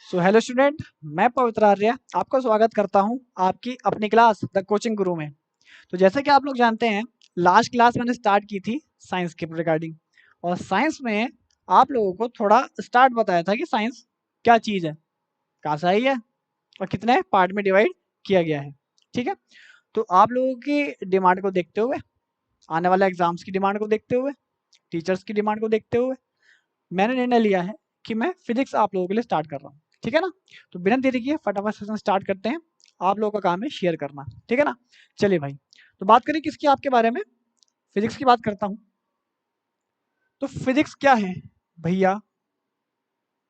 So hello student, मैं पवित्र आर्य आपका स्वागत करता हूं आपकी अपनी क्लास द कोचिंग गुरु में। तो जैसे कि आप लोग जानते हैं, लास्ट क्लास मैंने स्टार्ट की थी साइंस के रिगार्डिंग, और साइंस में आप लोगों को थोड़ा स्टार्ट बताया था कि साइंस क्या चीज़ है, कहाँ से आई है और कितने पार्ट में डिवाइड किया गया है। ठीक है, तो आप लोगों की डिमांड को देखते हुए, आने वाले एग्जाम्स की डिमांड को देखते हुए, टीचर्स की डिमांड को देखते हुए मैंने निर्णय लिया है कि मैं फिजिक्स आप लोगों के लिए स्टार्ट कर रहा हूँ। ठीक है ना, तो बिना देरी किए फटाफट सेशन स्टार्ट करते हैं। आप लोगों का काम है शेयर करना, ठीक है ना। चलिए भाई, तो बात करें किसकी, आपके बारे में, फिजिक्स की बात करता हूँ। तो फिजिक्स क्या है भैया,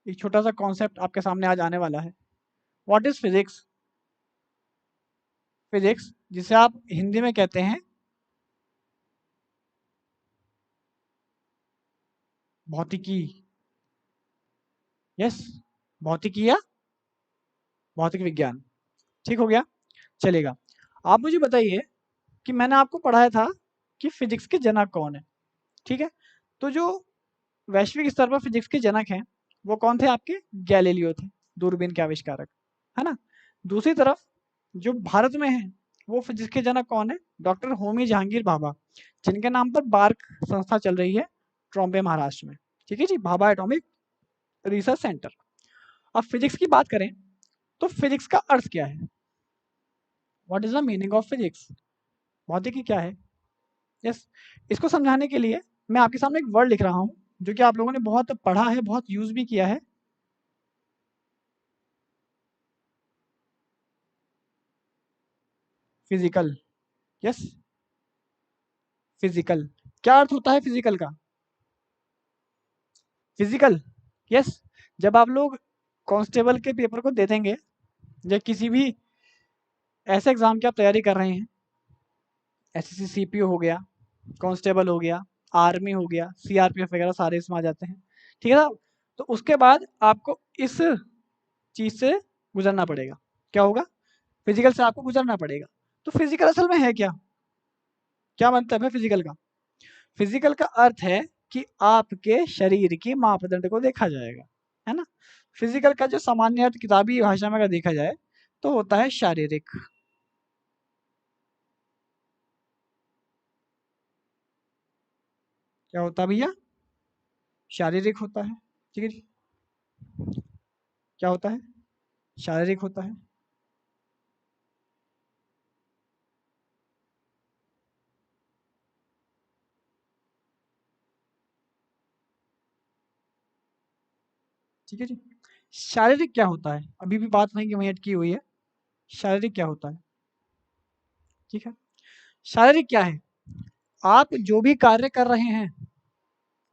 एक छोटा सा कॉन्सेप्ट आपके सामने आज आने वाला है। What is physics? फिजिक्स जिसे आप हिंदी में कहते हैं भौतिकी। यस, भौतिकी या भौतिक विज्ञान, ठीक हो गया, चलेगा। आप मुझे बताइए कि मैंने आपको पढ़ाया था कि फिजिक्स के जनक कौन है। ठीक है, तो जो वैश्विक स्तर पर फिजिक्स के जनक हैं वो कौन थे? आपके गैलीलियो थे, दूरबीन के आविष्कारक, है ना। दूसरी तरफ जो भारत में है वो फिजिक्स के जनक कौन है? डॉक्टर होमी जहांगीर भाभा, जिनके नाम पर बार्क संस्था चल रही है ट्रॉम्बे महाराष्ट्र में। ठीक है जी, भाभा एटॉमिक रिसर्च सेंटर। अब फिजिक्स की बात करें तो फिजिक्स का अर्थ क्या है? What is the meaning of physics? भौतिकी क्या है? यस, इसको समझाने के लिए मैं आपके सामने एक वर्ड लिख रहा हूँ जो कि आप लोगों ने बहुत पढ़ा है, बहुत यूज भी किया है। फिजिकल। Yes, physical. क्या अर्थ होता है फिजिकल का? फिजिकल। यस, जब आप लोग कांस्टेबल के पेपर को दे देंगे या किसी भी ऐसे एग्जाम की आप तैयारी कर रहे हैं, एसएससी सीपीओ हो गया, कांस्टेबल हो गया, आर्मी हो गया, सीआरपीएफ वगैरह सारे इसमें आ जाते हैं। ठीक है ना, तो उसके बाद आपको इस चीज से गुजरना पड़ेगा। क्या होगा? फिजिकल से आपको गुजरना पड़ेगा। तो फिजिकल असल में है क्या? क्या मतलब है फिजिकल का? फिजिकल का अर्थ है कि आपके शरीर की मापदंड को देखा जाएगा, है ना। फिजिकल का जो सामान्य अर्थ किताबी भाषा में अगर देखा जाए तो होता है शारीरिक। क्या होता है भैया? शारीरिक होता है। ठीक है जी, क्या होता है? शारीरिक होता है। ठीक है जी, शारीरिक क्या होता है, अभी भी बात वहीं की वहीं अटकी हुई है। शारीरिक क्या होता है? ठीक है, शारीरिक क्या है? आप जो भी कार्य कर रहे हैं,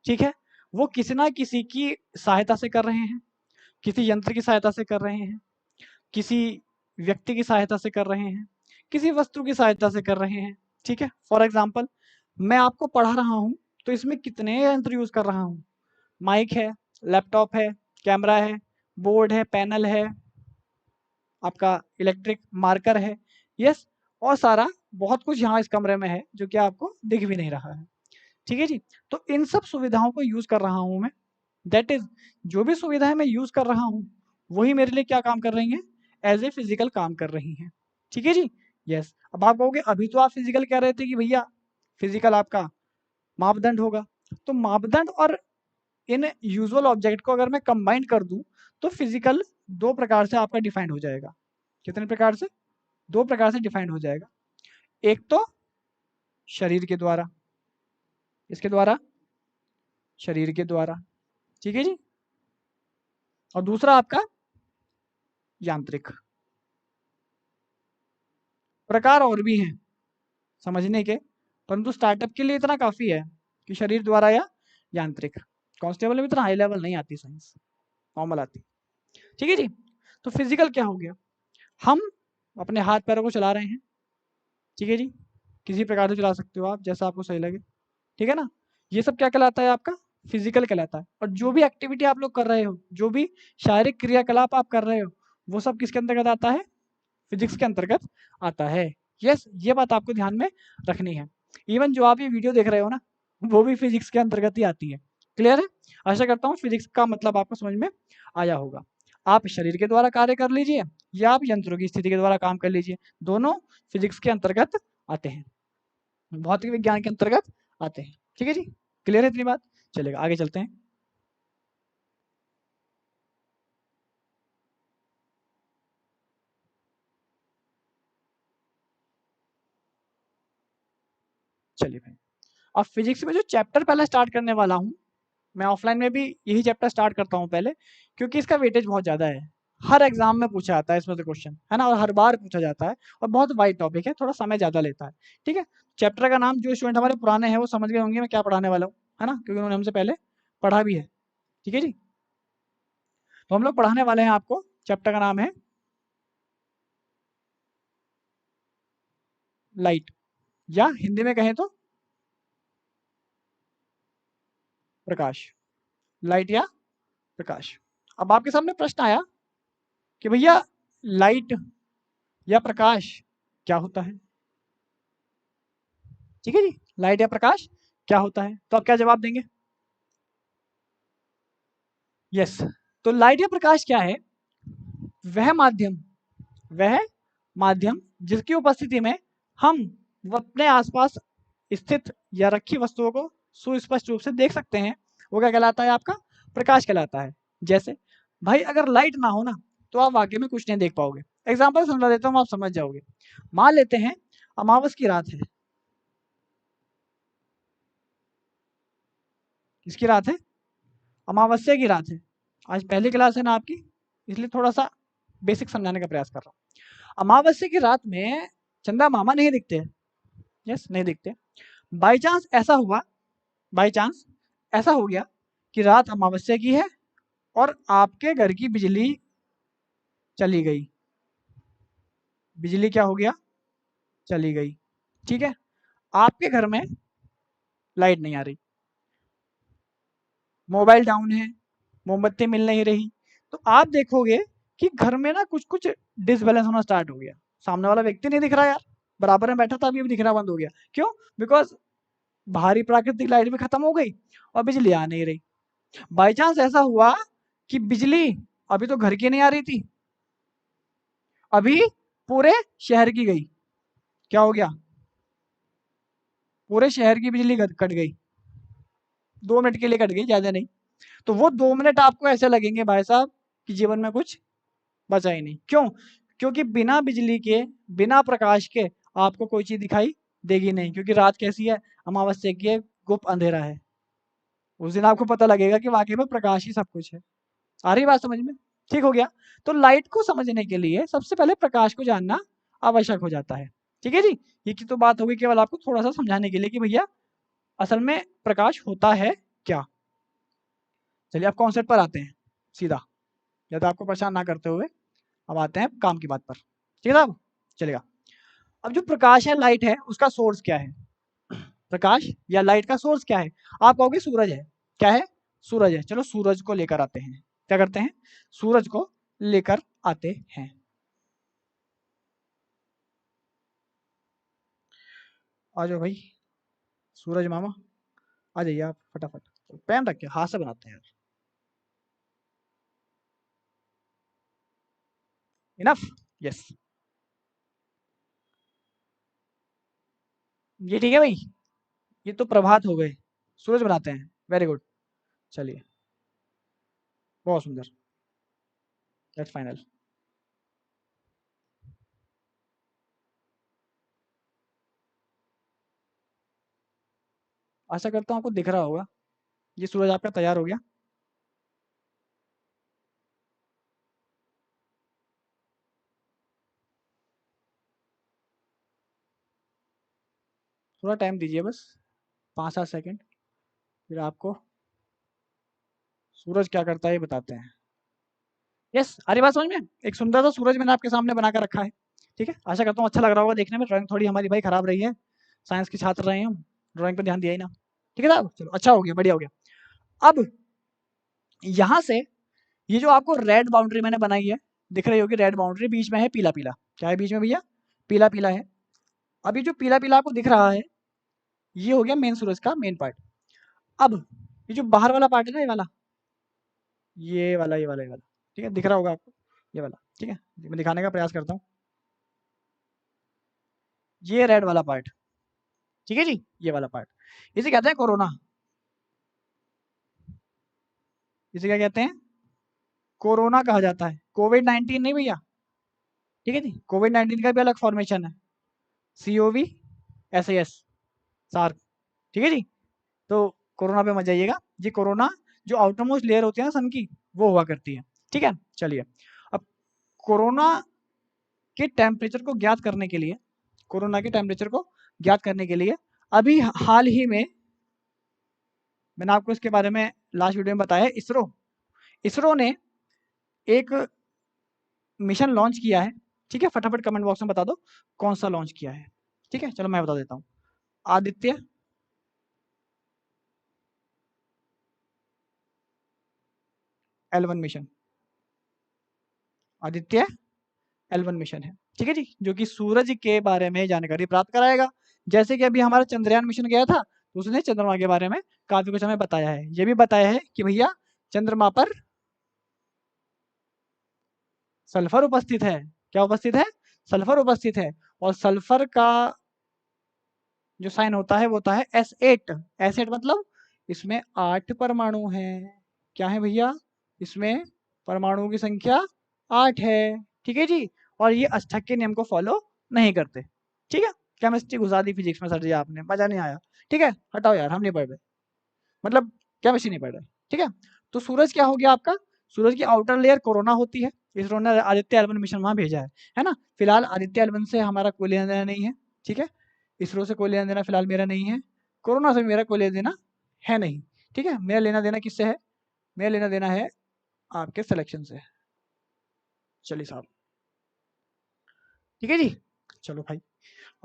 ठीक है, वो किसी ना किसी की सहायता से कर रहे हैं। किसी यंत्र की सहायता से कर रहे हैं, किसी व्यक्ति की सहायता से कर रहे हैं, किसी वस्तु की सहायता से कर रहे हैं। ठीक है, फॉर एग्जाम्पल मैं आपको पढ़ा रहा हूँ तो इसमें कितने यंत्र यूज कर रहा हूँ? माइक है, लैपटॉप है, कैमरा है, बोर्ड है, पैनल है, आपका इलेक्ट्रिक मार्कर है। यस, और सारा बहुत कुछ यहाँ इस कमरे में है जो कि आपको दिख भी नहीं रहा है। ठीक है जी, तो इन सब सुविधाओं को यूज कर रहा हूँ मैं। दैट इज, जो भी सुविधाएं मैं यूज कर रहा हूँ वही मेरे लिए क्या काम कर रही हैं? एज ए फिजिकल काम कर रही हैं। ठीक है जी, यस। अब आप कहोगे अभी तो आप फिजिकल कह रहे थे कि भैया फिजिकल आपका मापदंड होगा। तो मापदंड और इन यूजुअल ऑब्जेक्ट को अगर मैं कंबाइन कर दूं तो फिजिकल दो प्रकार से आपका डिफाइंड हो जाएगा। कितने प्रकार से? दो प्रकार से डिफाइंड हो जाएगा। एक तो शरीर के द्वारा, इसके द्वारा, शरीर के द्वारा। ठीक है जी, और दूसरा आपका यांत्रिक। प्रकार और भी हैं समझने के, परंतु स्टार्टअप के लिए इतना काफी है कि शरीर द्वारा या यांत्रिक। कांस्टेबल में इतना हाई लेवल नहीं आती साइंस, नॉर्मल आती। ठीक है जी, तो फिजिकल क्या हो गया? हम अपने हाथ पैरों को चला रहे हैं। ठीक है जी, किसी प्रकार से चला सकते हो आप, जैसा आपको सही लगे। ठीक है ना, ये सब क्या कहलाता है? आपका फिजिकल कहलाता है। और जो भी एक्टिविटी आप लोग कर रहे हो, जो भी शारीरिक क्रियाकलाप आप कर रहे हो, वो सब किसके अंतर्गत आता है? फिजिक्स के अंतर्गत आता है। यस, ये बात आपको ध्यान में रखनी है। इवन जो आप ये वीडियो देख रहे हो ना, वो भी फिजिक्स के अंतर्गत ही आती है। क्लियर है? आशा करता हूँ फिजिक्स का मतलब आपको समझ में आया होगा। आप शरीर के द्वारा कार्य कर लीजिए या आप यंत्रों की स्थिति के द्वारा काम कर लीजिए, दोनों फिजिक्स के अंतर्गत आते हैं, भौतिक विज्ञान के अंतर्गत आते हैं। ठीक है जी, क्लियर है इतनी बात? चलेगा, आगे चलते हैं। चलिए भाई, अब फिजिक्स में जो चैप्टर पहले स्टार्ट करने वाला हूँ, मैं ऑफलाइन में भी यही चैप्टर स्टार्ट करता हूँ पहले, क्योंकि इसका वेटेज बहुत ज़्यादा है, हर एग्जाम में पूछा जाता है इसमें से क्वेश्चन, है ना, और हर बार पूछा जाता है, और बहुत वाइड टॉपिक है, थोड़ा समय ज़्यादा लेता है। ठीक है, चैप्टर का नाम जो स्टूडेंट हमारे पुराने हैं वो समझ गए होंगे मैं क्या पढ़ाने वाला हूँ, है ना, क्योंकि उन्होंने हमसे पहले पढ़ा भी है। ठीक है जी, तो हम लोग पढ़ाने वाले हैं आपको, चैप्टर का नाम है लाइट, या हिंदी में कहें तो प्रकाश, लाइट या प्रकाश। अब आपके सामने प्रश्न आया कि भैया लाइट या प्रकाश क्या होता है? ठीक है जी, लाइट या प्रकाश क्या होता है, तो आप क्या जवाब देंगे? यस, तो लाइट या प्रकाश क्या है? वह माध्यम, वह माध्यम जिसकी उपस्थिति में हम अपने आसपास स्थित या रखी वस्तुओं को सुस्पष्ट रूप से देख सकते हैं, वो क्या कहलाता है? आपका प्रकाश कहलाता है। जैसे भाई अगर लाइट ना हो ना तो आप वाकई में कुछ नहीं देख पाओगे। एग्जाम्पल समझा देता हूँ, आप समझ जाओगे। मान लेते हैं अमावस की रात है। किसकी रात है? अमावस्या की रात है। आज पहली क्लास है ना आपकी, इसलिए थोड़ा सा बेसिक समझाने का प्रयास कर रहा हूँ। अमावस्या की रात में चंदा मामा नहीं दिखते। यस, नहीं दिखते। बाई चांस ऐसा हुआ, बाई चांस ऐसा हो गया कि रात अमावस्या की है और आपके घर की बिजली चली गई। बिजली क्या हो गया? चली गई। ठीक है, आपके घर में लाइट नहीं आ रही, मोबाइल डाउन है, मोमबत्ती मिल नहीं रही, तो आप देखोगे कि घर में ना कुछ कुछ डिसबैलेंस होना स्टार्ट हो गया। सामने वाला व्यक्ति नहीं दिख रहा यार, बराबर में बैठा था अभी भी दिखना बंद हो गया। क्यों? बिकॉज बाहरी प्राकृतिक लाइट भी खत्म हो गई और बिजली आ नहीं रही। बाई चांस ऐसा हुआ कि बिजली अभी तो घर की नहीं आ रही थी, अभी पूरे शहर की गई। क्या हो गया? पूरे शहर की बिजली कट गई। 2 मिनट के लिए कट गई, ज्यादा नहीं। तो वो 2 मिनट आपको ऐसे लगेंगे भाई साहब कि जीवन में कुछ बचा ही नहीं। क्यों? क्योंकि बिना बिजली के, बिना प्रकाश के आपको कोई चीज दिखाई देगी नहीं, क्योंकि रात कैसी है? अमावस्या की है, गुप्त अंधेरा है। उस दिन आपको पता लगेगा कि वाकई में प्रकाश ही सब कुछ है। आ रही बात समझ में? ठीक हो गया। तो लाइट को समझने के लिए सबसे पहले प्रकाश को जानना आवश्यक हो जाता है। ठीक है जी, ये की तो बात होगी केवल आपको थोड़ा सा समझाने के लिए कि भैया असल में प्रकाश होता है क्या। चलिए अब कॉन्सेप्ट पर आते हैं सीधा, ज़्यादा आपको परेशान ना करते हुए अब आते हैं काम की बात पर। ठीक है साहब, चलेगा। अब जो प्रकाश है, लाइट है, उसका सोर्स क्या है? प्रकाश या लाइट का सोर्स क्या है? आप कहोगे सूरज है। क्या है? सूरज है। चलो सूरज को लेकर आते हैं। क्या करते हैं? सूरज को लेकर आते हैं। आ जाओ भाई, सूरज मामा आ जाइए आप फटाफट। पेन रख के हाथ से बनाते हैं यार। इनफ? यस, ये ठीक है भाई। ये तो प्रभात हो गए, सूरज बनाते हैं। Very good. चलिए, बहुत सुंदर, दैट्स फाइनल। आशा करता हूँ आपको दिख रहा होगा, ये सूरज आपका तैयार हो गया। थोड़ा टाइम दीजिए बस, 5-7 सेकंड, फिर आपको सूरज क्या करता है ये बताते हैं। यस, अरे बात समझ में, एक सुंदर सा सूरज मैंने आपके सामने बना कर रखा है। ठीक है, आशा करता हूँ अच्छा लग रहा होगा देखने में। ड्राइंग थोड़ी हमारी भाई खराब रही है, साइंस के छात्र रहे हैं हम, ड्राइंग पर ध्यान दिया ही ना। ठीक है साहब, चलो अच्छा हो गया, बढ़िया हो गया। अब यहाँ से ये जो आपको रेड बाउंड्री मैंने बनाई है, दिख रही होगी रेड बाउंड्री, बीच में है पीला पीला। क्या है बीच में भैया? पीला पीला है। अब ये जो पीला पीला आपको दिख रहा है, ये हो गया मेन सूरज का मेन पार्ट। अब ये जो बाहर वाला पार्ट है ना, ये वाला, ये वाला, ये वाला, ये वाला, ठीक है, दिख रहा होगा आपको ये वाला। ठीक है, मैं दिखाने का प्रयास करता हूँ। ये रेड वाला पार्ट, ठीक है जी, ये वाला पार्ट, इसे कहते हैं कोरोना। इसे क्या कहते हैं? कोरोना कहा जाता है, कोविड-19 नहीं भैया। ठीक है जी, कोविड-19 का भी अलग फॉर्मेशन है, COV-SAS, सार्क। ठीक है जी, तो कोरोना पे मत जाइएगा, ये कोरोना जो आउटर मोस्ट लेयर होती है ना सन की, वो हुआ करती है। ठीक है, चलिए अब कोरोना के टेम्परेचर को ज्ञात करने के लिए, कोरोना के टेम्परेचर को ज्ञात करने के लिए अभी हाल ही में मैंने आपको इसके बारे में लास्ट वीडियो में बताया, इसरो ने एक मिशन लॉन्च किया है। ठीक है, फटाफट कमेंट बॉक्स में बता दो कौन सा लॉन्च किया है। ठीक है, चलो मैं बता देता हूँ। Aditya L1 mission, Aditya L1 mission है। ठीक है जी, जो कि सूरज के बारे में जानकारी प्राप्त कराएगा। जैसे कि अभी हमारा चंद्रयान मिशन गया था, तो उसने चंद्रमा के बारे में काफी कुछ हमें बताया है। ये भी बताया है कि भैया चंद्रमा पर सल्फर उपस्थित है। क्या उपस्थित है? सल्फर उपस्थित है। और सल्फर का जो साइन होता है वो होता है S8। S8 मतलब इसमें 8 परमाणु हैं। क्या है भैया? इसमें परमाणुओं की संख्या 8 है। ठीक है जी, और ये अष्टक के नियम को फॉलो नहीं करते। ठीक है, केमिस्ट्री घुसा दी फिजिक्स में सर जी आपने, मजा नहीं आया। ठीक है, हटाओ यार, हम नहीं पढ़ रहे, मतलब केमिस्ट्री नहीं पढ़ रहे। ठीक है, तो सूरज क्या हो गया आपका? सूरज की आउटर लेयर कोरोना होती है। इसरो ने आदित्य L1 मिशन वहां भेजा है ना। फिलहाल आदित्य L1 से हमारा कोई लेना देना नहीं है। ठीक है, इसरो से कोई लेना देना फिलहाल मेरा नहीं है, कोरोना से मेरा कोई लेना देना है नहीं। ठीक है, मेरा लेना देना किससे है? मेरा लेना देना है आपके सिलेक्शन से। चलिए साहब, ठीक है जी, चलो भाई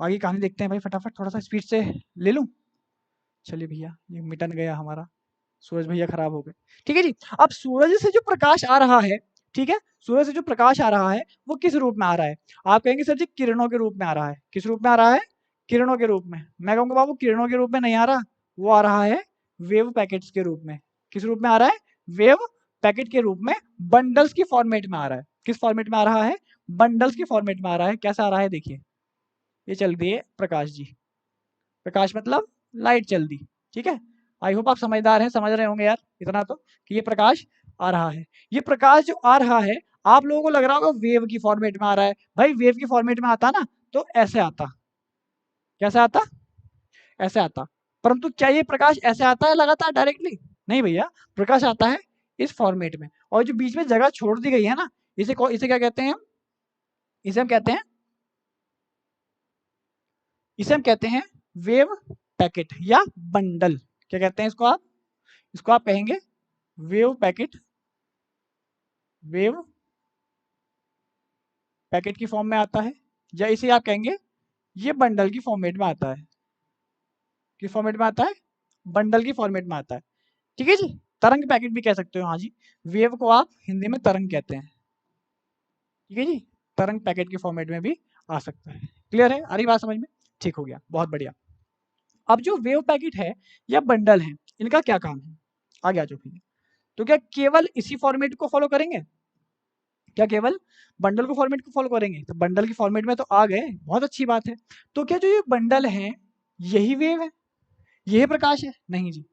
आगे कहानी देखते हैं भाई, फटाफट थोड़ा सा स्पीड से ले लूं। चलिए भैया, ये मिटन गया हमारा, सूरज भैया खराब हो गए। ठीक है जी, अब सूरज से जो प्रकाश आ रहा है, ठीक है, सूरज से जो प्रकाश आ रहा है वो किस रूप में आ रहा है? आप कहेंगे सर जी किरणों के रूप में आ रहा है। किस रूप में आ रहा है? किरणों के रूप में। मैं कहूंगा बाबू किरणों के रूप में नहीं आ रहा, वो आ रहा है वेव पैकेट्स के रूप में। किस रूप में आ रहा है? वेव पैकेट के रूप में, बंडल्स की फॉर्मेट में आ रहा है। किस फॉर्मेट में आ रहा है? बंडल्स की फॉर्मेट में आ रहा है। कैसा आ रहा है देखिए, ये चल रही है प्रकाश जी, प्रकाश मतलब लाइट चल दी। ठीक है, आई होप आप समझदार हैं, समझ रहे होंगे यार इतना तो, कि ये प्रकाश आ रहा है। ये प्रकाश जो आ रहा है आप लोगों को लग रहा होगा वेव की फॉर्मेट में आ रहा है। भाई वेव की फॉर्मेट में आता ना तो ऐसे आता। कैसे आता? ऐसे आता। परंतु क्या ये प्रकाश ऐसे आता है लगातार डायरेक्टली? नहीं भैया, प्रकाश आता है इस फॉर्मेट में, और जो बीच में जगह छोड़ दी गई है ना, इसे क्या कहते हैं? इसे हम कहते हैं, इसे हम कहते हैं वेव पैकेट या बंडल। क्या कहते हैं इसको आप? इसको आप कहेंगे वेव पैकेट, वेव पैकेट की फॉर्म में आता है, या इसे आप कहेंगे ये बंडल की फॉर्मेट में आता है। किस फॉर्मेट में आता है? बंडल की फॉर्मेट में आता है। ठीक है जी, तरंग पैकेट भी कह सकते हो। हाँ जी, वेव को आप हिंदी में तरंग कहते हैं। ठीक है जी, तरंग पैकेट के फॉर्मेट में भी आ सकता है। क्लियर है? आ रही बात समझ में? ठीक हो गया, बहुत बढ़िया। अब जो वेव पैकेट है या बंडल है, इनका क्या काम है? आगे आ जाओ भैया। तो क्या केवल इसी फॉर्मेट को फॉलो करेंगे? क्या केवल बंडल को फॉर्मेट को फॉलो करेंगे? तो बंडल की फॉर्मेट में तो आ गए, बहुत अच्छी बात है। तो क्या जो ये बंडल है यही वेव है, यही प्रकाश है? नहीं जी,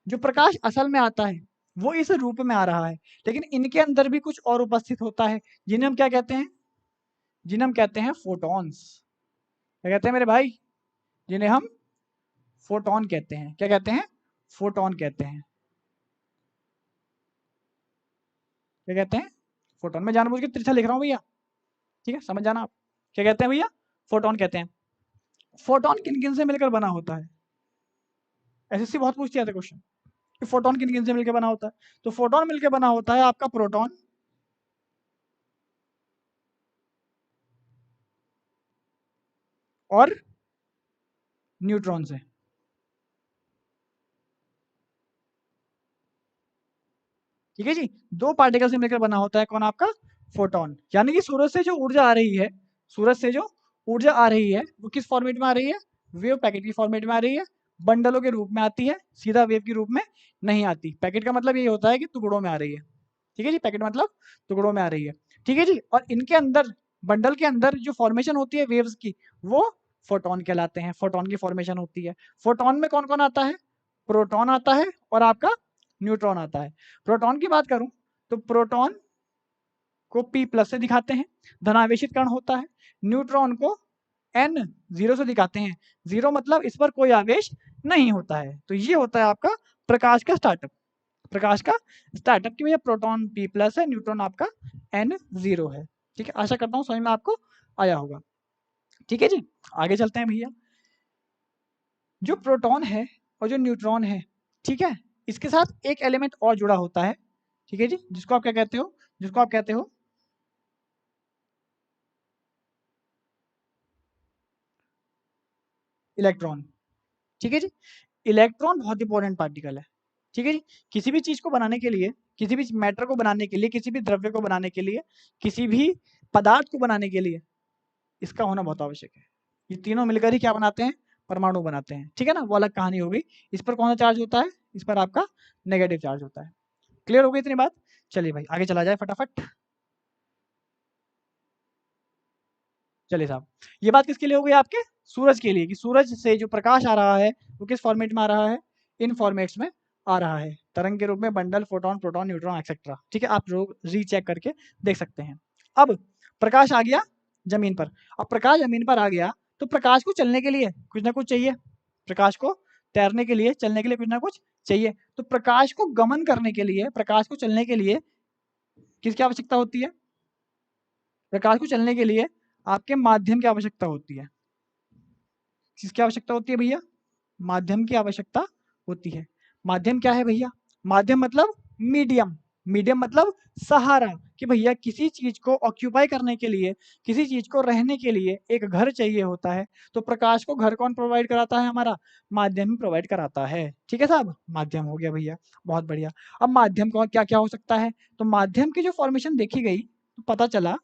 जो प्रकाश असल में आता है वो इस रूप में आ रहा है, लेकिन इनके अंदर भी कुछ और उपस्थित होता है, जिन्हें हम क्या कहते हैं? जिन्हें हम कहते हैं फोटॉन्स। क्या कहते हैं मेरे भाई? जिन्हें हम फोटोन कहते हैं। क्या कहते हैं? फोटोन कहते हैं। क्या कहते हैं? फोटोन। मैं जानबूझ के तिरछा लिख रहा हूँ भैया, ठीक है, समझ जाना आप। क्या कहते हैं भैया? फोटोन कहते हैं। फोटोन किन किन से मिलकर बना होता है? एसएससी बहुत पूछती है क्वेश्चन कि फोटोन किन किन से मिलकर बना होता है। तो फोटोन मिलकर बना होता है आपका प्रोटॉन और न्यूट्रॉन से। ठीक है जी, दो पार्टिकल से मिलकर बना होता है कौन? आपका फोटोन। यानी कि सूरज से जो ऊर्जा आ रही है, सूरज से जो ऊर्जा आ रही है वो किस फॉर्मेट में आ रही है? वेव पैकेट की फॉर्मेट में आ रही है, बंडलों के रूप में आती है, सीधा वेव के रूप में नहीं आती। पैकेट का मतलब ये होता है कि टुकड़ों में आ रही है। ठीक है जी, पैकेट मतलब टुकड़ों में आ रही है, ठीक है जी। और इनके अंदर, बंडल के अंदर जो फॉर्मेशन होती है वेव्स की, वो फोटोन कहलाते हैं, फोटोन की फॉर्मेशन होती है। फोटोन में कौन कौन आता है? प्रोटॉन आता है और आपका न्यूट्रॉन आता है। प्रोटॉन की बात करूं तो प्रोटॉन को P+ से दिखाते हैं, धनावेशित कण होता है। न्यूट्रॉन को N0 से दिखाते हैं, 0 मतलब इस पर कोई आवेश नहीं होता है। तो ये होता है आपका प्रकाश का स्टार्टअप, प्रकाश का स्टार्टअप की भैया प्रोटॉन P+ है, न्यूट्रॉन आपका N0 है। ठीक है, आशा करता हूँ समझ में आपको आया होगा। ठीक है जी, आगे चलते हैं भैया। जो प्रोटॉन है और जो न्यूट्रॉन है, ठीक है, इसके साथ एक एलिमेंट और जुड़ा होता है, ठीक है जी, जिसको आप क्या कहते हो? जिसको आप कहते हो इलेक्ट्रॉन। ठीक है जी, इलेक्ट्रॉन बहुत इंपॉर्टेंट पार्टिकल है। ठीक है जी, किसी भी चीज को बनाने के लिए, किसी भी मैटर को बनाने के लिए, किसी भी द्रव्य को बनाने के लिए, किसी भी पदार्थ को बनाने के लिए इसका होना बहुत आवश्यक है। ये तीनों मिलकर ही क्या बनाते हैं? परमाणु बनाते हैं। ठीक है ना, वो अलग कहानी हो गई। इस पर कौन सा चार्ज होता है? इस पर आपका नेगेटिव चार्ज होता है। क्लियर हो गई इतनी बात? चलिए भाई आगे चला जाए फटाफट। चलिए साहब, ये बात किसके लिए हो गई? आपके सूरज के लिए, कि सूरज से जो प्रकाश आ रहा है वो किस फॉर्मेट में आ रहा है? इन फॉर्मेट्स में आ रहा है, तरंग के रूप में, bundle, photon, proton, neutron etcetera. ठीक है, आप लोग रीचेक करके देख सकते हैं। अब प्रकाश आ गया जमीन पर। अब प्रकाश जमीन पर आ गया तो प्रकाश को चलने के लिए कुछ ना कुछ चाहिए। प्रकाश को तैरने के लिए, चलने के लिए कुछ ना कुछ चाहिए। तो प्रकाश को गमन करने के लिए, प्रकाश को चलने के लिए किसकी आवश्यकता होती है? प्रकाश को चलने के लिए आपके माध्यम की आवश्यकता होती है। किसकी आवश्यकता होती है भैया? माध्यम की आवश्यकता होती है। माध्यम क्या है भैया? माध्यम मतलब मीडियम। मीडियम मतलब सहारा, कि भैया किसी चीज को ऑक्यूपाई करने के लिए, किसी चीज को रहने के लिए एक घर चाहिए होता है। तो प्रकाश को घर कौन प्रोवाइड कराता है? हमारा माध्यम ही प्रोवाइड कराता है। ठीक है साहब, माध्यम हो गया भैया, बहुत बढ़िया। अब माध्यम को क्या क्या हो सकता है? तो माध्यम की जो फॉर्मेशन देखी गई तो पता चला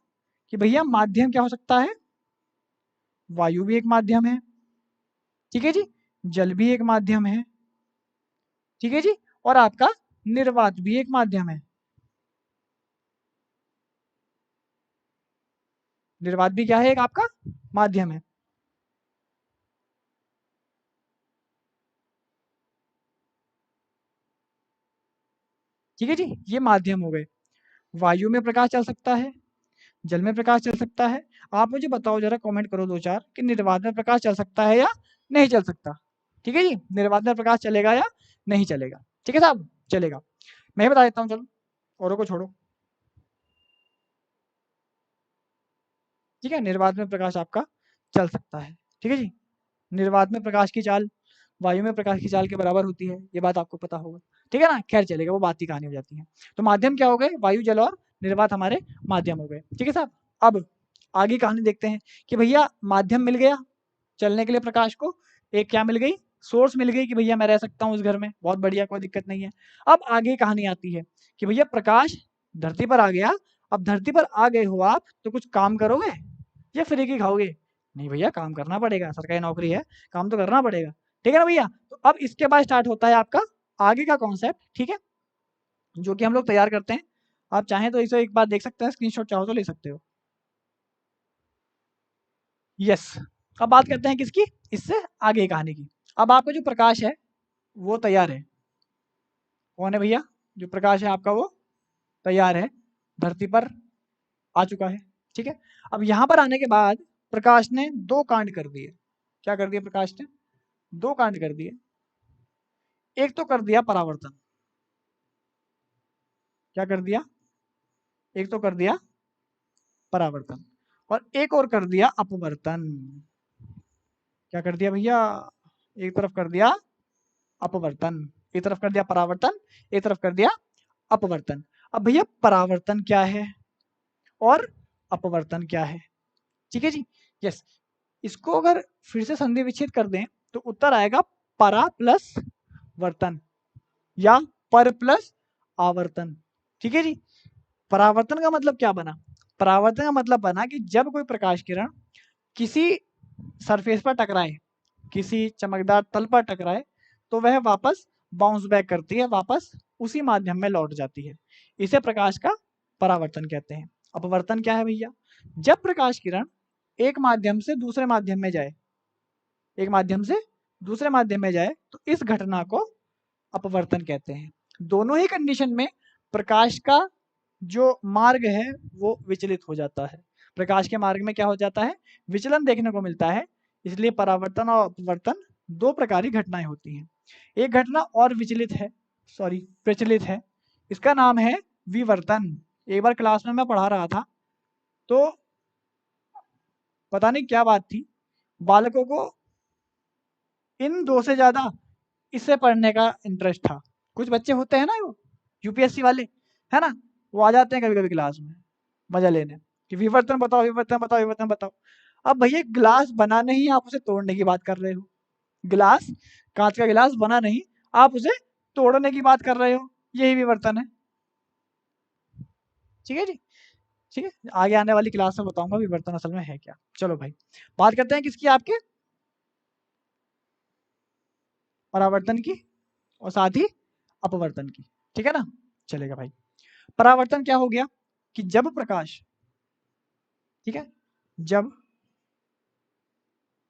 कि भैया माध्यम क्या हो सकता है? वायु भी एक माध्यम है, ठीक है जी, जल भी एक माध्यम है, ठीक है जी, और आपका निर्वात भी एक माध्यम है। निर्वात भी क्या है? एक आपका माध्यम है। ठीक है जी, ये माध्यम हो गए। वायु में प्रकाश चल सकता है, जल में प्रकाश चल सकता है। आप मुझे बताओ जरा, कमेंट करो दो चार, कि निर्वात में प्रकाश चल सकता है या नहीं चल सकता। ठीक है जी, निर्वात में प्रकाश चलेगा या नहीं चलेगा? ठीक है साहब, चलेगा। मैं ही बता देता हूँ, चलो औरों को छोड़ो। ठीक है, निर्वात में प्रकाश आपका चल सकता है। ठीक है जी, निर्वात में प्रकाश की चाल वायु में प्रकाश की चाल के बराबर होती है, ये बात आपको पता होगा। ठीक है ना, खैर चलेगा, वो बात की कहानी हो जाती है। तो माध्यम क्या हो गए? वायु, जल और निर्वात हमारे माध्यम हो गए। ठीक है साहब, अब आगे कहानी देखते हैं कि भैया माध्यम मिल गया चलने के लिए प्रकाश को, एक क्या मिल गई? सोर्स मिल गई, कि भैया मैं रह सकता हूँ उस घर में, बहुत बढ़िया, कोई दिक्कत नहीं है। अब आगे कहानी आती है कि भैया प्रकाश धरती पर आ गया। अब धरती पर आ गए हो आप, तो कुछ काम करोगे या फ्री की खाओगे? नहीं भैया, काम करना पड़ेगा, सरकारी नौकरी है, काम तो करना पड़ेगा। ठीक है ना भैया? तो अब इसके बाद स्टार्ट होता है आपका आगे का कॉन्सेप्ट, ठीक है, जो कि हम लोग तैयार करते हैं। आप चाहें तो इसे एक बार देख सकते हैं, स्क्रीनशॉट चाहो तो ले सकते हो। यस, अब बात करते हैं किसकी? इससे आगे की कहानी की। अब आपका जो प्रकाश है वो तैयार है। कौन है भैया? जो प्रकाश है आपका वो तैयार है, धरती पर आ चुका है। ठीक है, अब यहाँ पर आने के बाद प्रकाश ने दो कांड कर दिए। क्या कर दिया प्रकाश ने? दो कांड कर दिए। एक तो कर दिया परावर्तन। क्या कर दिया? एक तो कर दिया परावर्तन, और एक और कर दिया अपवर्तन। क्या कर दिया भैया? एक तरफ कर दिया अपवर्तन, एक तरफ कर दिया परावर्तन, एक तरफ कर दिया अपवर्तन। अब भैया परावर्तन क्या है और अपवर्तन क्या है? ठीक है जी, यस। इसको अगर फिर से संधि विच्छेद कर दें तो उत्तर आएगा परा प्लस वर्तन, या पर प्लस आवर्तन। ठीक है जी, परावर्तन का मतलब क्या बना? परावर्तन का मतलब बना कि जब कोई प्रकाश किरण किसी सरफेस पर टकराए, किसी चमकदार तल पर टकराए, तो वह वापस बाउंस बैक करती है, वापस उसी माध्यम में लौट जाती है। इसे प्रकाश का परावर्तन कहते हैं। अपवर्तन क्या है भैया? जब प्रकाश किरण एक माध्यम से दूसरे माध्यम में जाए, एक माध्यम से दूसरे माध्यम में जाए, तो इस घटना को अपवर्तन कहते हैं। दोनों ही कंडीशन में प्रकाश का जो मार्ग है वो विचलित हो जाता है। प्रकाश के मार्ग में क्या हो जाता है? विचलन देखने को मिलता है। इसलिए परावर्तन और अपवर्तन दो प्रकार की घटनाएं होती हैं। एक घटना और विचलित है, सॉरी प्रचलित है, इसका नाम है विवर्तन। एक बार क्लास में मैं पढ़ा रहा था, तो पता नहीं क्या बात थी, बालकों को इन दो से ज्यादा इससे पढ़ने का इंटरेस्ट था। कुछ बच्चे होते हैं ना वो यूपीएससी वाले, है ना, वो आ जाते हैं कभी कभी क्लास में मजा लेने कि विवर्तन बताओ, विवर्तन बताओ, विवर्तन बताओ। अब भैया गिलास बना नहीं, आप उसे तोड़ने की बात कर रहे हो। गिलास, कांच का गिलास बना नहीं, आप उसे तोड़ने की बात कर रहे हो, यही विवर्तन है। ठीक है जी, ठीक है, आगे आने वाली क्लास में बताऊंगा विवर्तन असल में है क्या। चलो भाई, बात करते हैं किसकी? आपके परावर्तन की और साथ ही अपवर्तन की। ठीक है ना, चलेगा भाई। परावर्तन क्या हो गया कि जब प्रकाश, ठीक है, जब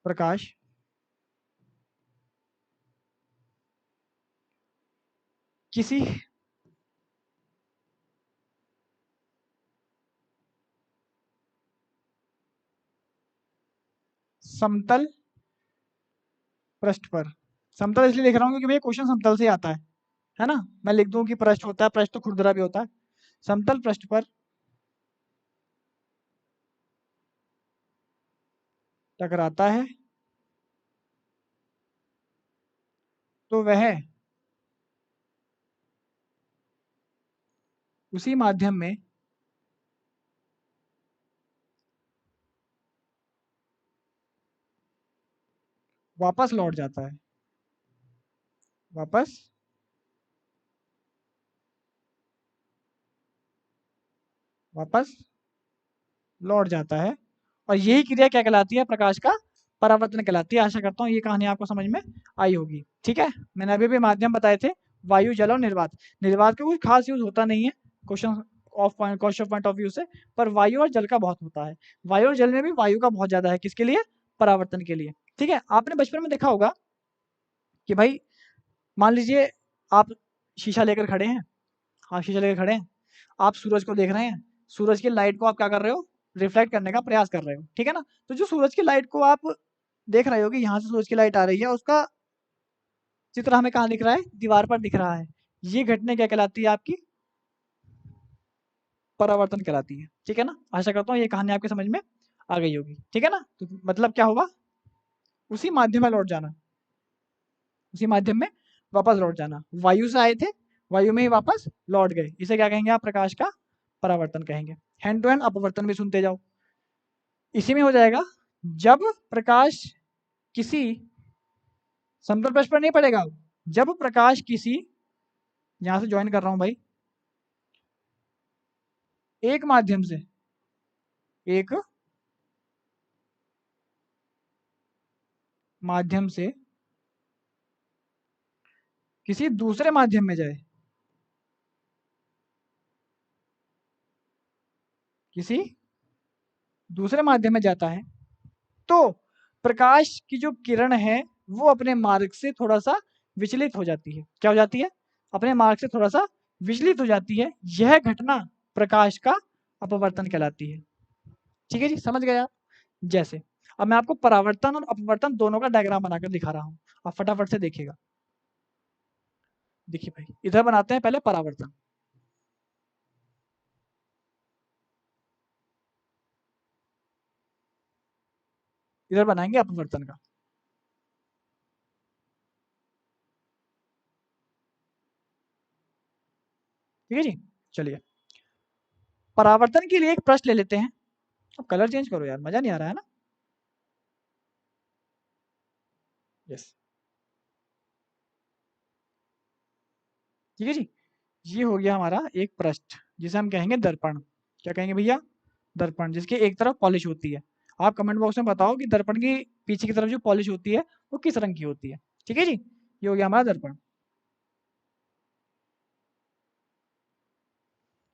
प्रकाश किसी समतल पृष्ठ पर, समतल इसलिए लिख रहा हूँ क्योंकि भैया क्वेश्चन समतल से आता है ना। मैं लिख दूं कि पृष्ठ होता है, पृष्ठ तो खुरदरा भी होता है। समतल पृष्ठ पर टकराता है तो वह उसी माध्यम में वापस लौट जाता है, वापस वापस लौट जाता है। और यही क्रिया क्या कहलाती है? प्रकाश का परावर्तन कहलाती है। आशा करता हूँ ये कहानी आपको समझ में आई होगी। ठीक है, मैंने अभी भी माध्यम बताए थे, वायु, जल और निर्वात। निर्वात का कोई खास यूज होता नहीं है क्वेश्चन पॉइंट ऑफ व्यू से, पर वायु और जल का बहुत होता है। वायु और जल में भी वायु का बहुत ज्यादा है, किसके लिए? परावर्तन के लिए। ठीक है, आपने बचपन में देखा होगा कि भाई मान लीजिए आप शीशा लेकर खड़े हैं, हाँ शीशा लेकर खड़े हैं, आप सूरज को देख रहे हैं, सूरज की लाइट को आप क्या कर रहे हो? रिफ्लेक्ट करने का प्रयास कर रहे हो, ठीक है ना। तो जो सूरज की लाइट को आप देख रहे हो कि यहाँ से सूरज की लाइट आ रही है, उसका चित्र हमें कहाँ दिख रहा है? दीवार पर दिख रहा है। ये घटना क्या कहलाती है? आपकी परावर्तन कहलाती है। ठीक है ना, आशा करता हूँ ये कहानी आपके समझ में आ गई होगी। ठीक है ना, तो मतलब क्या होगा? उसी माध्यम में लौट जाना, उसी माध्यम में वापस लौट जाना। वायु से आए थे, वायु में ही वापस लौट गए, इसे क्या कहेंगे आप? प्रकाश का परावर्तन कहेंगे। हैंड टू हैंड अपवर्तन भी सुनते जाओ। इसी में हो जाएगा, जब प्रकाश किसी समतल पृष्ठ पर नहीं पड़ेगा, जब प्रकाश किसी, यहां से ज्वाइन कर रहा हूं भाई, एक माध्यम से, एक माध्यम से किसी दूसरे माध्यम में जाए, किसी दूसरे माध्यम में जाता है, तो प्रकाश की जो किरण है वो अपने मार्ग से थोड़ा सा विचलित हो जाती है। क्या हो जाती है? अपने मार्ग से थोड़ा सा विचलित हो जाती है। यह घटना प्रकाश का अपवर्तन कहलाती है। ठीक है जी, समझ गए आप? जैसे अब मैं आपको परावर्तन और अपवर्तन दोनों का डायग्राम बनाकर दिखा रहा हूं, आप फटाफट से देखिएगा। देखिए भाई, इधर बनाते हैं पहले परावर्तन, इधर बनाएंगे अपवर्तन का। ठीक है जी, चलिए परावर्तन के लिए एक प्रश्न ले लेते हैं। अब कलर चेंज करो यार, मजा नहीं आ रहा है ना। यस, ठीक है जी, ये हो गया हमारा एक पृष्ठ, जिसे हम कहेंगे दर्पण। क्या कहेंगे भैया? दर्पण, जिसकी एक तरफ पॉलिश होती है। आप कमेंट बॉक्स में बताओ कि दर्पण की पीछे की तरफ जो पॉलिश होती है वो किस रंग की होती है। ठीक है जी, ये हो गया हमारा दर्पण।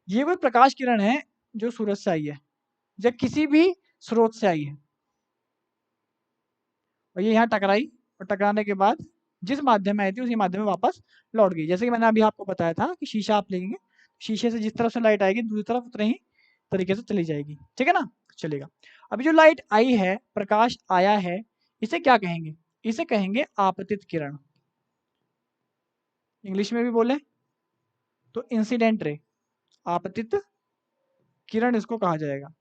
ये कोई प्रकाश किरण है जो सूरज से आई है या किसी भी स्रोत से आई है, और ये यहाँ टकराई, और टकराने के बाद जिस माध्यम में आई थी उसी माध्यम में वापस लौट गई। जैसे कि मैंने अभी आपको बताया था कि शीशा आप लेंगे, शीशे से जिस तरफ से लाइट आएगी दूसरी तरफ उतने ही तरीके से चली जाएगी, ठीक है ना, चलेगा। अभी जो लाइट आई है, प्रकाश आया है, इसे क्या कहेंगे? इसे कहेंगे आपतित किरण। इंग्लिश में भी बोले तो इंसिडेंट रे, आपतित किरण इसको कहा जाएगा,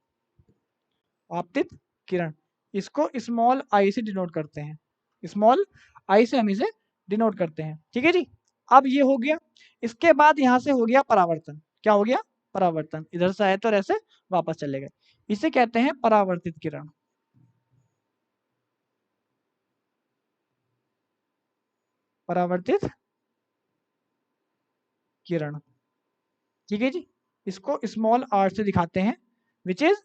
आपतित किरण। इसको स्मॉल आई से डिनोट करते हैं, स्मॉल आई से हम इसे डिनोट करते हैं, ठीक है जी। अब ये हो गया, इसके बाद यहां से हो गया परावर्तन। क्या हो गया? परावर्तन। इधर से आए तो ऐसे वापस चले गए, इसे कहते हैं परावर्तित किरण। परावर्तित किरण, ठीक है जी। इसको स्मॉल आर से दिखाते हैं, विच इज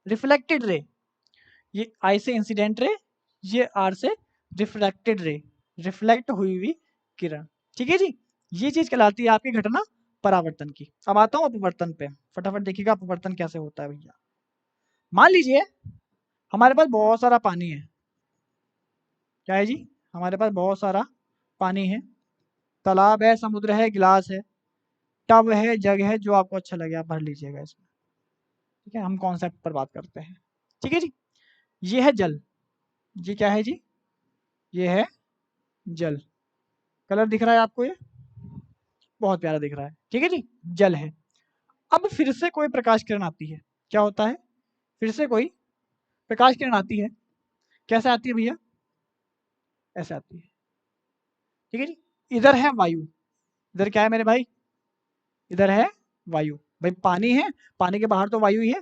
रिफ्लेक्टेड रे। ये आई से इंसिडेंट रे, ये आर से रिफ्लेक्टेड रे, रिफ्लेक्ट हुई हुई किरण, ठीक है जी। ये चीज कहलाती है आपकी घटना परावर्तन की। अब आता हूं अपवर्तन पे, फटाफट देखिएगा अपवर्तन कैसे होता है भैया। मान लीजिए हमारे पास बहुत सारा पानी है, क्या है जी? हमारे पास बहुत सारा पानी है, तालाब है, समुद्र है, गिलास है, टब है, जग है, जो आपको अच्छा लगे आप भर लीजिएगा इसमें, ठीक है। हम कॉन्सेप्ट पर बात करते हैं, ठीक है जी। ये है जल, ये क्या है जी? ये है जल। कलर दिख रहा है आपको? ये बहुत प्यारा दिख रहा है, ठीक है जी, जल है। अब फिर से कोई प्रकाश किरण आती है, क्या होता है? फिर से कोई प्रकाश किरण आती है, कैसे आती है भैया? ऐसे आती है, ठीक है जी। इधर है वायु, इधर क्या है मेरे भाई? इधर है वायु। भाई पानी है, पानी के बाहर तो वायु ही है।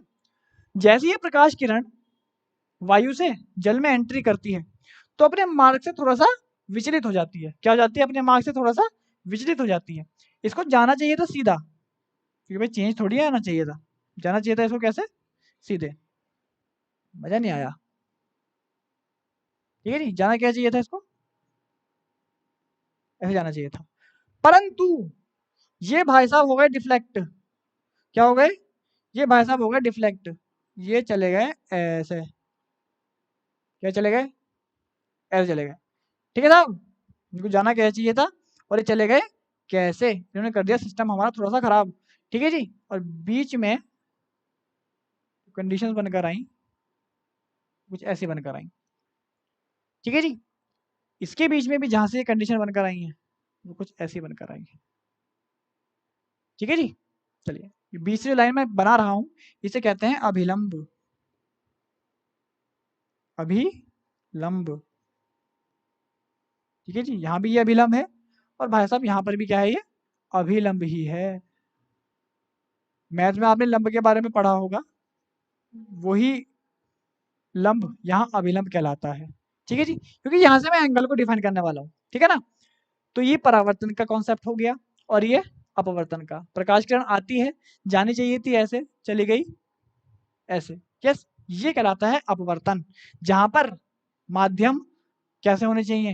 जैसे ये प्रकाश किरण वायु से जल में एंट्री करती है तो अपने मार्ग से थोड़ा सा विचलित हो जाती है। क्या हो जाती है? अपने मार्ग से थोड़ा सा विचलित हो जाती है। इसको जाना चाहिए था सीधा, क्योंकि भाई चेंज थोड़ी आना चाहिए था, जाना चाहिए था इसको कैसे? सीधे। मजा नहीं आया, ठीक है जी। जाना क्या चाहिए था इसको? ऐसे जाना चाहिए था, परंतु ये भाई साहब हो गए डिफ्लेक्ट। क्या हो गए? ये भाई साहब हो गए डिफ्लेक्ट, ये चले गए ऐसे। क्या चले गए? ऐसे चले गए, ठीक है साहब। इनको जाना क्या चाहिए था, और ये चले गए कैसे? इन्होंने कर दिया सिस्टम हमारा थोड़ा सा खराब, ठीक है जी। और बीच में कंडीशंस बनकर आई, कुछ ऐसी बनकर आई, ठीक है जी। इसके बीच में भी जहां से ये कंडीशन बनकर आई है वो कुछ ऐसी बनकर आई है, ठीक है जी। चलिए, ये बीच से लाइन में बना रहा हूं, इसे कहते हैं अभिलंब। अभिलंब, ठीक है जी। यहाँ भी ये अभिलंब है, और भाई साहब यहाँ पर भी क्या है? ये अभिलंब ही है। मैथ में आपने लंब के बारे में पढ़ा होगा, वही लंब यहाँ अभिलंब कहलाता है, ठीक है जी। क्योंकि यहाँ से मैं एंगल को डिफाइन करने वाला हूँ, ठीक है ना। तो ये परावर्तन का कॉन्सेप्ट हो गया, और ये अपवर्तन का। प्रकाश किरण आती है, जानी चाहिए थी ऐसे, चली गई ऐसे, यस। ये कहलाता है अपवर्तन, जहां पर माध्यम कैसे होने चाहिए?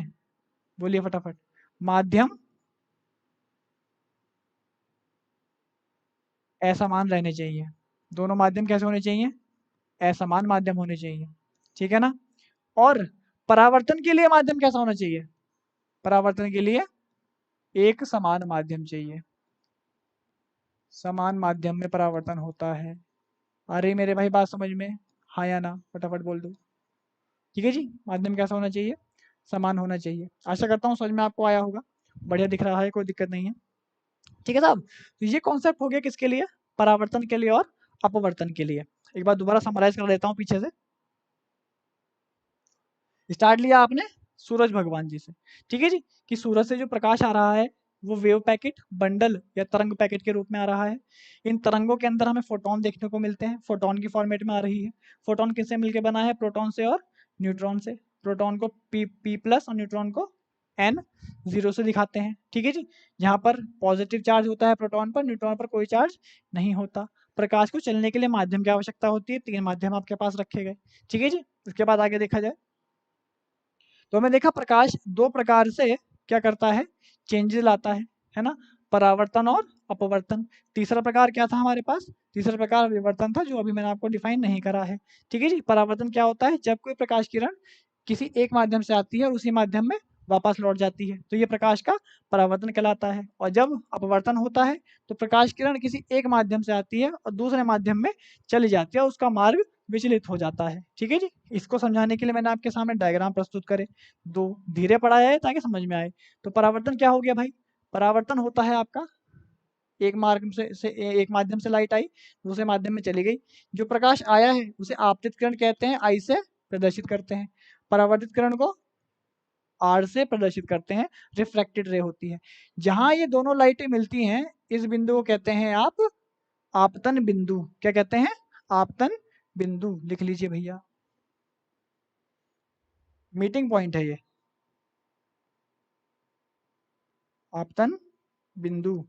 बोलिए फटाफट। माध्यम असमान रहने चाहिए। दोनों माध्यम कैसे होने चाहिए? असमान माध्यम होने चाहिए, ठीक है ना। और परावर्तन के लिए माध्यम कैसा होना चाहिए? परावर्तन के लिए एक समान माध्यम चाहिए, समान माध्यम में परावर्तन होता है। अरे मेरे भाई बात समझ में? हाँ या ना, फटाफट बोल दो, ठीक है जी। माध्यम कैसा होना चाहिए? समान होना चाहिए। आशा करता हूँ समझ में आपको आया होगा, बढ़िया दिख रहा है, कोई दिक्कत नहीं है, ठीक है साहब। तो ये कॉन्सेप्ट हो गया किसके लिए? परावर्तन के लिए और अपवर्तन के लिए। एक बार दोबारा समराइज कर देता हूँ पीछे से। स्टार्ट लिया आपने सूरज भगवान जी से, ठीक है जी, कि सूरज से जो प्रकाश आ रहा है वो वेव पैकेट, बंडल या तरंग पैकेट के रूप में आ रहा है। इन तरंगों के अंदर हमें फोटोन देखने को मिलते हैं, फोटोन की फॉर्मेट में आ रही है। फोटोन किससे मिलकर बना है? प्रोटॉन से और न्यूट्रॉन से। प्रोटॉन को पी प्लस और न्यूट्रॉन को एन जीरो से दिखाते हैं, ठीक है जी। यहाँ पर पॉजिटिव चार्ज होता है प्रोटॉन पर, न्यूट्रॉन पर कोई चार्ज नहीं होता। प्रकाश को चलने के लिए माध्यम की आवश्यकता होती है, 3 माध्यम आपके पास रखे गए, ठीक है जी। उसके बाद आगे देखा जाए तो हमें देखा प्रकाश 2 प्रकार से क्या करता है? चेंजेस लाता है ना, परावर्तन और अपवर्तन। तीसरा प्रकार क्या था हमारे पास? तीसरा प्रकार विवर्तन था, जो अभी मैंने आपको डिफाइन नहीं करा है। ठीक है जी। परावर्तन क्या होता है? जब कोई प्रकाश किरण किसी एक माध्यम से आती है और उसी माध्यम में वापस लौट जाती है, तो ये प्रकाश का परावर्तन कहलाता है। और जब अपवर्तन होता है तो प्रकाश किरण किसी एक माध्यम से आती है और दूसरे माध्यम में चली जाती है, उसका मार्ग विचलित हो जाता है। ठीक है जी। इसको समझाने के लिए मैंने आपके सामने डायग्राम प्रस्तुत करे, दो धीरे पढ़ाया है ताकि समझ में आए। तो परावर्तन क्या हो गया भाई? परावर्तन होता है आपका एक मार्ग से एक माध्यम से लाइट आई, दूसरे माध्यम में चली गई। जो प्रकाश आया है उसे आपतित किरण कहते हैं, आई से प्रदर्शित करते हैं। परावर्तित किरण को आर से प्रदर्शित करते हैं, रिफ्रैक्टेड रे होती है। जहां ये दोनों लाइटें मिलती हैं, इस बिंदु को कहते हैं आप आपतन बिंदु। क्या कहते हैं? आपतन बिंदु। लिख लीजिए भैया, मीटिंग पॉइंट है ये, आपतन बिंदु।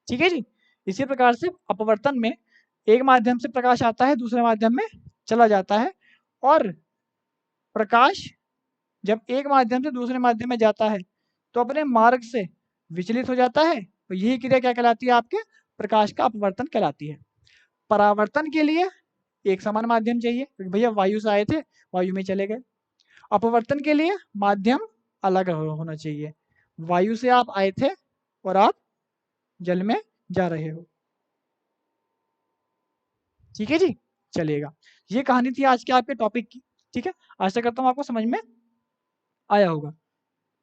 ठीक है जी। इसी प्रकार से अपवर्तन में एक माध्यम से प्रकाश आता है, दूसरे माध्यम में चला जाता है, और प्रकाश जब एक माध्यम से दूसरे माध्यम में जाता है तो अपने मार्ग से विचलित हो जाता है, तो यही क्रिया क्या कहलाती है? आपके प्रकाश का अपवर्तन कहलाती है। परावर्तन के लिए एक समान माध्यम चाहिए, क्योंकि भैया वायु से आए थे, वायु में चले गए। अपवर्तन के लिए माध्यम अलग होना चाहिए। वायु से आप आए थे और आप जल में जा रहे हो। ठीक है जी, चलेगा। ये कहानी थी आज के आपके टॉपिक की। ठीक है, आशा करता हूँ आपको समझ में आया होगा।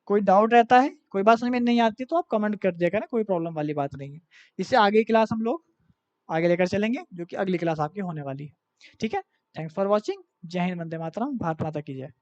कोई डाउट रहता है, कोई बात समझ में नहीं आती तो आप कमेंट कर दिया करें, कोई प्रॉब्लम वाली बात नहीं है। इससे आगे की क्लास हम लोग आगे लेकर चलेंगे, जो कि अगली क्लास आपकी होने वाली है। ठीक है, थैंक्स फॉर वॉचिंग। जय हिंद, वंदे मातरम, भारत माता की जय।